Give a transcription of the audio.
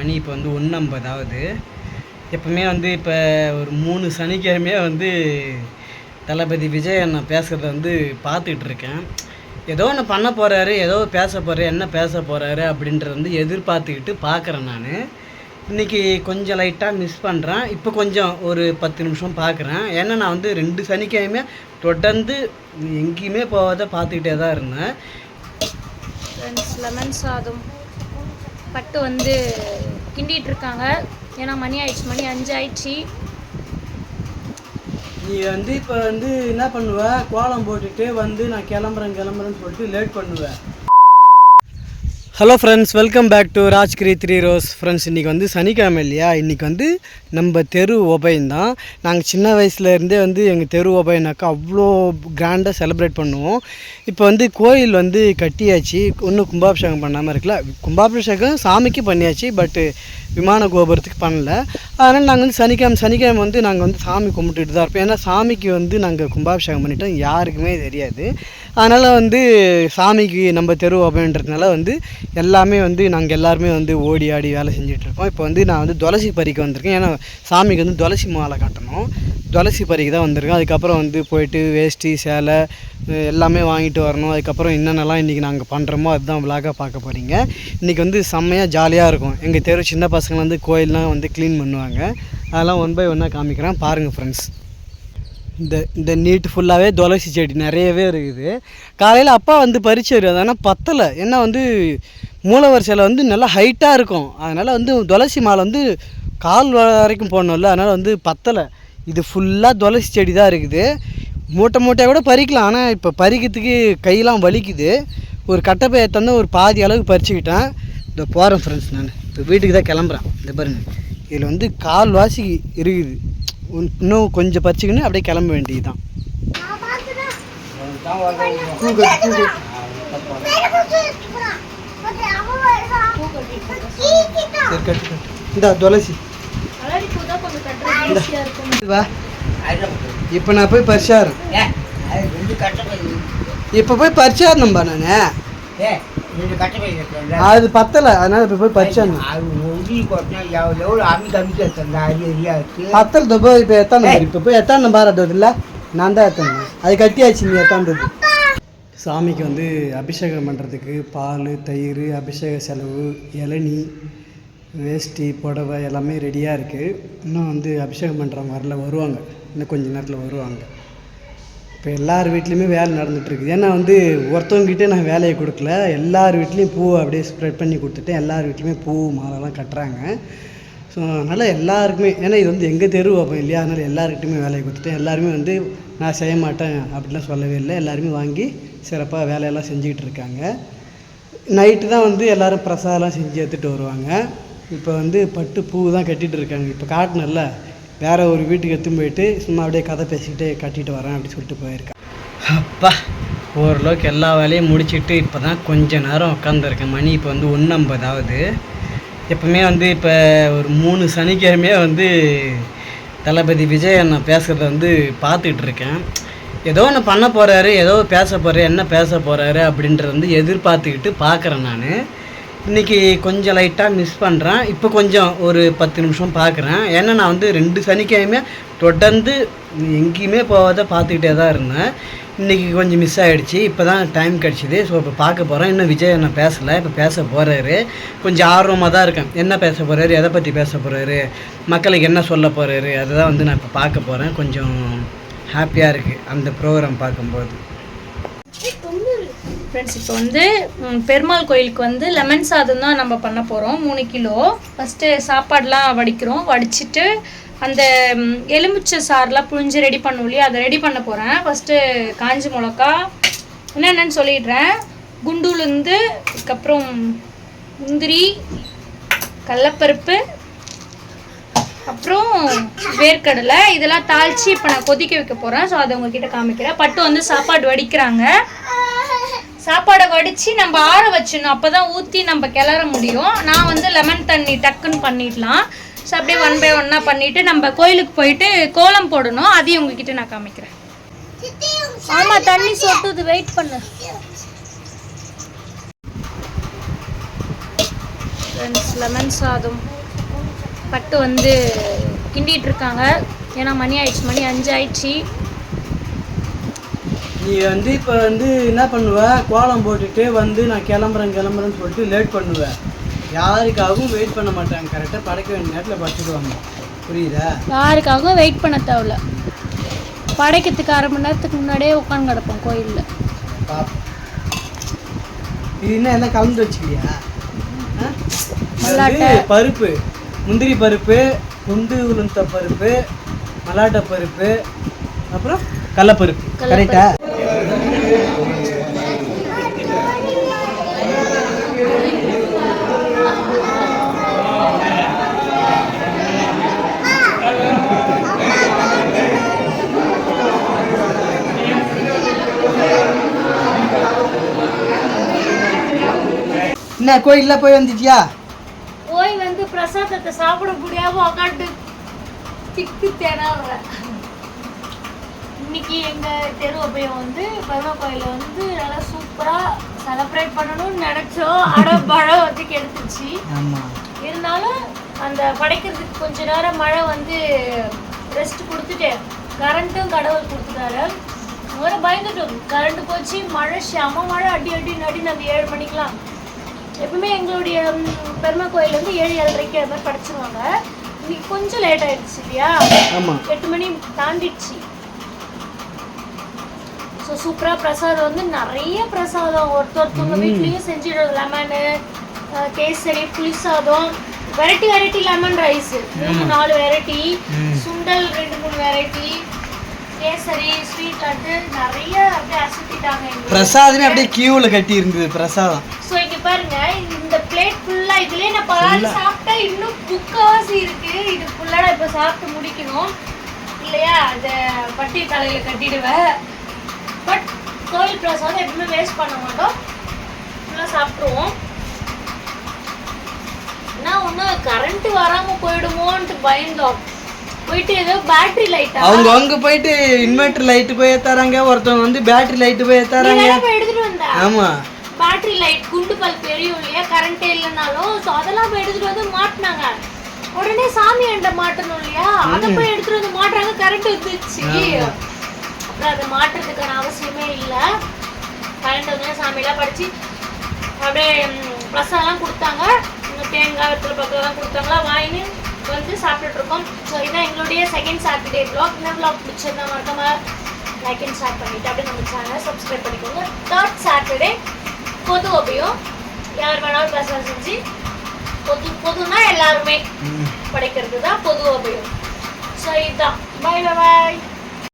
மணி இப்போ வந்து 1:50 எப்பவுமே வந்து இப்போ ஒரு 3 சனிக்கிழமையாக வந்து தளபதி விஜய் அண்ணா பேசுகிறத வந்து பார்த்துக்கிட்டு இருக்கேன். ஏதோ ஒன்று பண்ண போகிறாரு, ஏதோ பேச போகிறாரு, என்ன பேச போகிறாரு அப்படின்றத வந்து எதிர்பார்த்துக்கிட்டு பார்க்குறேன். நான் இன்றைக்கி கொஞ்சம் லைட்டாக மிஸ் பண்ணுறேன். இப்போ கொஞ்சம் ஒரு 10 நிமிஷம் பார்க்குறேன். ஏன்னா நான் வந்து 2 சனிக்கிழமையாக தொடர்ந்து எங்கேயுமே போகாத பார்த்துக்கிட்டே தான் இருந்தேன். லெமன் சாதம் பட்டு வந்து கிண்டிகிட்டு இருக்காங்க. ஏன்னா மணி ஆயிடுச்சு, மணி 5 ஆயிடுச்சு. நீ வந்து இப்போ வந்து என்ன பண்ணுவ, கோலம் போட்டுட்டு வந்து நான் கிளம்புறேன்னு சொல்லிட்டு லேட் பண்ணுவேன். Hello friends, welcome back to Rajgiri 3 rose. Friends, இன்றைக்கி வந்து சனிக்கிழமை இல்லையா, இன்றைக்கி வந்து நம்ம தெரு உபயம் தான். நாங்கள் சின்ன வயசுலேருந்தே வந்து எங்கள் தெரு உபயம்னாக்கா அவ்வளோ கிராண்டாக செலிப்ரேட் பண்ணுவோம். இப்போ வந்து கோயில் வந்து கட்டியாச்சு, இன்னும் கும்பாபிஷேகம் பண்ணாமல் இருக்குல்ல. கும்பாபிஷேகம் சாமிக்கு பண்ணியாச்சு, பட்டு விமான கோபுரத்துக்கு பண்ணல. அதனால் நாங்கள் வந்து சனிக்கிழமை வந்து நாங்கள் வந்து சாமி கும்பிட்டுட்டு தான் இருப்போம். ஏன்னா சாமிக்கு வந்து நாங்கள் கும்பாபிஷேகம் பண்ணிட்டோம், யாருக்குமே தெரியாது. அதனால் வந்து சாமிக்கு நம்ம தெரு அப்படின்றதுனால வந்து எல்லாமே வந்து நாங்கள் எல்லாருமே வந்து ஓடி ஆடி வேலை செஞ்சிட்ருக்கோம். இப்போ வந்து நான் வந்து துளசி பறிக்க வந்திருக்கேன். ஏன்னா சாமிக்கு வந்து துளசி மாலை காட்டணும், துளசி பறிக்க தான் வந்திருக்கேன். அதுக்கப்புறம் வந்து போயிட்டு வேஷ்டி சேலை எல்லாமே வாங்கிட்டு வரணும். அதுக்கப்புறம் என்னென்னலாம் இன்றைக்கி நாங்கள் பண்ணுறோமோ அதுதான் விலாகாக பார்க்க போகிறீங்க. இன்றைக்கி வந்து செம்மையாக ஜாலியாக இருக்கும். எங்கள் தெரு சின்ன பசங்க வந்து கோயிலெலாம் வந்து க்ளீன் பண்ணுவாங்க. அதெல்லாம் 1 by 1 காமிக்கிறேன், பாருங்கள் ஃப்ரெண்ட்ஸ். இந்த நீட்டு ஃபுல்லாகவே துளசி செடி நிறையவே இருக்குது. காலையில் அப்பா வந்து பறிச்சார், அதனால் பத்தலை. ஏன்னா வந்து மூலவர் சிலை வந்து நல்லா ஹைட்டாக இருக்கும். அதனால் வந்து துளசி மாலை வந்து கால் வரைக்கும் போடணும்ல, அதனால் வந்து பத்தலை. இது ஃபுல்லாக துளசி செடி தான் இருக்குது. மூட்டையாக கூட பறிக்கலாம், ஆனால் இப்போ பறிக்கிறதுக்கு கையெல்லாம் வலிக்குது. ஒரு கட்டைப்பை தந்து ஒரு பாதி அளவுக்கு பறிச்சுக்கிட்டேன். இதை போகிறேன் ஃப்ரெண்ட்ஸ். நான் இப்போ வீட்டுக்கு தான் கிளம்புறேன். இந்த பாருங்க, இதில் வந்து கால்வாசி இருக்குது. இன்னும் கொஞ்சம் பறிச்சுக்கின்னு அப்படியே கிளம்ப வேண்டியது தான். இந்த துளசி இப்போ நான் போய் பறிச்சாரேன். இப்போ போய் பறிச்சாரணும்பா நான். அது பத்தலை, அதனால இப்போ போய் பறிச்சாங்க. பத்தல் இப்போ எத்தான இப்போ போய் எத்தான பாரு இல்லை, நான் தான் எத்தானேன். அது கட்டியாச்சு, நீ எத்தான்றது. சாமிக்கு வந்து அபிஷேகம் பண்ணுறதுக்கு பால், தயிர், அபிஷேக செலவு, இளநீ, வேஷ்டி, புடவை எல்லாமே ரெடியாக இருக்குது. இன்னும் வந்து அபிஷேகம் பண்ணுறவங்க வருவாங்க, இன்னும் கொஞ்சம் நேரத்தில் வருவாங்க. இப்போ எல்லார் வீட்லேயுமே வேலை நடந்துகிட்ருக்குது. ஏன்னா வந்து ஒருத்தவங்ககிட்டே நான் வேலையை கொடுக்கல, எல்லார் வீட்லேயும் பூ அப்படியே ஸ்ப்ரெட் பண்ணி கொடுத்துட்டேன். எல்லார் வீட்லேயுமே பூ மாலைலாம் கட்டுறாங்க. ஸோ அதனால் எல்லாருக்குமே, ஏன்னா இது வந்து எங்கள் தெரு வைப்போம் இல்லையா, அதனால் எல்லாருக்கிட்டையுமே வேலையை கொடுத்துட்டேன். எல்லாருமே வந்து நான் செய்ய மாட்டேன் அப்படிலாம் சொல்லவே இல்லை. எல்லாருமே வாங்கி சிறப்பாக வேலையெல்லாம் செஞ்சுக்கிட்டு இருக்காங்க. நைட்டு தான் வந்து எல்லோரும் பிரசாதம்லாம் செஞ்சு எடுத்துகிட்டு வருவாங்க. இப்போ வந்து பட்டு பூ தான் கட்டிகிட்டு இருக்காங்க. இப்போ காட்டினல்ல, வேறு ஒரு வீட்டுக்கு எடுத்துன்னு போயிட்டு சும்மா அப்படியே கதை பேசிக்கிட்டே கட்டிட்டு வரேன் அப்படின்னு சொல்லிட்டு போயிருக்கேன். அப்பா, ஓரளவுக்கு எல்லா வேலையும் முடிச்சுட்டு இப்போ தான் கொஞ்சம் நேரம் உட்காந்துருக்கேன். மணி இப்போ வந்து 1:50. எப்பவுமே வந்து இப்போ ஒரு 3 சனிக்கிழமையாக வந்து தளபதி விஜய் அண்ணா பேசுகிறத வந்து பார்த்துக்கிட்டு இருக்கேன். ஏதோ ஒன்று பண்ண போகிறாரு, ஏதோ பேச போகிறாரு, என்ன பேச போகிறாரு அப்படின்றத வந்து எதிர்பார்த்துக்கிட்டு பார்க்குறேன். நான் இன்றைக்கி கொஞ்சம் லைட்டாக மிஸ் பண்ணுறேன். இப்போ கொஞ்சம் ஒரு 10 நிமிஷம் பார்க்குறேன். ஏன்னா நான் வந்து 2 சனிக்கிழமையாக தொடர்ந்து எங்கேயுமே போகாத பார்த்துக்கிட்டே தான் இருந்தேன். இன்றைக்கி கொஞ்சம் மிஸ் ஆகிடுச்சு. இப்போ தான் டைம் கிடச்சிது. ஸோ இப்போ பார்க்க போகிறேன். இன்னும் விஜய் என்ன பேசலை, இப்போ பேச போகிறாரு. கொஞ்சம் ஆர்வமாக தான் இருக்கேன். என்ன பேச போகிறாரு, எதை பற்றி பேச போகிறாரு, மக்களுக்கு என்ன சொல்ல போகிறாரு, அதை தான் வந்து நான் இப்போ பார்க்க போகிறேன். கொஞ்சம் ஹாப்பியாக இருக்குது அந்த ப்ரோக்ராம் பார்க்கும்போது. ஃப்ரெண்ட்ஸ், இப்போ வந்து பெருமாள் கோயிலுக்கு வந்து லெமன் சாதம் தான் நம்ம பண்ண போகிறோம். 3 கிலோ. ஃபஸ்ட்டு சாப்பாடெலாம் வடிக்கிறோம். வடிச்சிட்டு அந்த எலுமிச்சை சாரெலாம் புழிஞ்சு ரெடி பண்ணுவோம் இல்லையா, அதை ரெடி பண்ண போகிறேன். ஃபஸ்ட்டு காஞ்சி மிளகா என்னென்னு சொல்லிடுறேன். குண்டுலுந்து, அதுக்கப்புறம் முந்திரி, கடலப்பருப்பு, அப்புறம் வேர்க்கடலை, இதெல்லாம் தாளித்து இப்போ நான் கொதிக்க வைக்க போகிறேன். ஸோ அதை உங்ககிட்ட காமிக்கிறேன். பட்டு வந்து சாப்பாடு வடிக்கிறாங்க. சாப்பாடை வடித்து நம்ம ஆற வச்சிடணும், அப்போ தான் ஊற்றி நம்ம கிளற முடியும். நான் வந்து லெமன் தண்ணி டக்குன்னு பண்ணிடலாம். ஸோ அப்படியே 1 by 1 பண்ணிவிட்டு நம்ம கோயிலுக்கு போயிட்டு கோலம் போடணும். அதையும் உங்ககிட்ட நான் காமிக்கிறேன். ஆமாம், தண்ணி சொட்டுது, வெயிட் பண்ணு. ஃப்ரெண்ட்ஸ் லெமன் சாதம் பட்டு வந்து கிண்டிகிட்டு இருக்காங்க. ஏன்னா மணி ஆயிடுச்சு, மணி 5 ஆயிடுச்சு. நீ வந்து இப்போ வந்து என்ன பண்ணுவ, கோலம் போட்டுட்டு வந்து நான் கிளம்புறேன்னு சொல்லிட்டு லேட் பண்ணுவேன். யாருக்காகவும் வெயிட் பண்ண மாட்டாங்க. கரெக்டாக படைக்க வேண்டிய நேரத்தில் படுத்துடுவாங்க. புரியுதா? யாருக்காகவும் வெயிட் பண்ண தேவையில்ல. படைக்கிறதுக்கு 1/2 மணி நேரத்துக்கு முன்னாடியே உட்காந்து கிடப்போம் கோயிலில். இது என்ன எல்லாம் கலந்து வச்சுக்கிறியா? மல்லாட்டை பருப்பு, முந்திரி பருப்பு, குண்டு உளுந்த பருப்பு, மல்லாட்டை பருப்பு, அப்புறம் கடலப்பருப்பு. கரெக்டா? என்ன கோயிலில் போய் வந்துட்டியா? போய் வந்து பிரசாதத்தை சாப்பிட முடியாம உட்காந்து திக்கு தேடாடுற. இன்னைக்கு எங்கள் தெரு அப்பையும் வந்து பெருமா கோயிலில் வந்து நல்லா சூப்பராக செலிப்ரேட் பண்ணணும்னு நினச்சோம். ஆனால் மழை வந்து கெடுத்துச்சு. இருந்தாலும் அந்த படைக்கிறதுக்கு கொஞ்ச நேரம் மழை வந்து ரெஸ்ட் கொடுத்துட்டு கரண்ட்டும் கடவுள் கொடுத்துட்டாரு. வேறு பயந்துட்டோம், கரண்ட் போச்சு, மழை செம மழை அடி நடி. நாங்கள் 7 மணிக்கெலாம் எப்பவுமே எங்களுடைய பெருமா கோயில் வந்து 7-7:30 அது மாதிரி படைச்சிருவாங்க. இன்னைக்கு கொஞ்சம் லேட் ஆயிடுச்சு இல்லையா? 8 மணி தாண்டிடுச்சு. ஸோ சூப்பராக பிரசாதம் வந்து நிறைய பிரசாதம் ஒருத்தவங்க வீட்லேயும் செஞ்சிடும். லெமனு, கேசரி, புளி சாதம், வெரைட்டி லெமன் ரைஸ் 3-4 வெரைட்டி, சுண்டல் 2-3 வெரைட்டி, கேசரி, ஸ்வீட் லட்டு நிறைய அப்படியே அசத்திட்டாங்க. பிரசாதமே அப்படியே கியூவில் கட்டி இருந்தது பிரசாதம். ஸோ இங்கே பாருங்க, இந்த பிளேட் ஃபுல்லாக இதுலேயே நான் பால் சாப்பிட்டா இன்னும் முக்காவாசி இருக்கு. இது ஃபுல்லாக நான் இப்போ சாப்பிட்டு முடிக்கணும் இல்லையா? அதை பட்டி தலையில் கட்டிடுவேன். பட் கோயில் பிரசாதம் எப்பவுமே வேஸ்ட் பண்ண மாட்டோம், ஃபுல்லாக சாப்பிட்ருவோம். ஆனால் ஒன்று கரண்ட் வராமல் போயிடுமோன்ட்டு பயந்தோம். போயிட்டு ஏதோ பேட்டரி லைட் அவங்க போயிட்டு இன்வெர்டர் லைட் போய் தராங்க, ஒருத்தவங்க வந்து பேட்டரி லைட் போய் தராங்க. எடுத்துட்டு வந்தேன். ஆமா, பேட்டரி லைட் குண்டு பல்ப் எரியும் இல்லையா கரண்ட் இல்லைனாலும். ஸோ அதெல்லாம் போய் எடுத்துட்டு வந்து மாட்டினாங்க. உடனே சாமி அண்டை மாட்டணும் இல்லையா, அதை போய் எடுத்துட்டு வந்து மாட்டுறாங்க. கரண்ட் வந்துச்சு. அப்புறம் அதை மாட்டுறதுக்கான அவசியமே இல்லை. கரண்ட் வந்து சாமியெல்லாம் படிச்சு அப்படியே பிரசாதம்லாம் கொடுத்தாங்க. தேங்காய் வெத்தலை பக்கம்லாம் கொடுத்தாங்களா, வாங்கி வந்து சாப்பிட்டுட்டு இருக்கோம். ஸோ இதான் எங்களுடைய செகண்ட் சாட்டர்டே vlog. இந்த vlog பிடிச்சிருந்தா மறக்காம லைக் அண்ட் ஷேர் பண்ணிட்டு அப்படியே நம்ம சேனலை சப்ஸ்கிரைப் பண்ணிக்கோங்க. 3rd சாட்டர்டே பொது உபயம் யார் வேணாலும் பிரசாதம் செஞ்சு பொதுனா எல்லாருமே படைக்கிறது தான் பொது உபயம். ஸோ இதுதான். பாய் பாய்.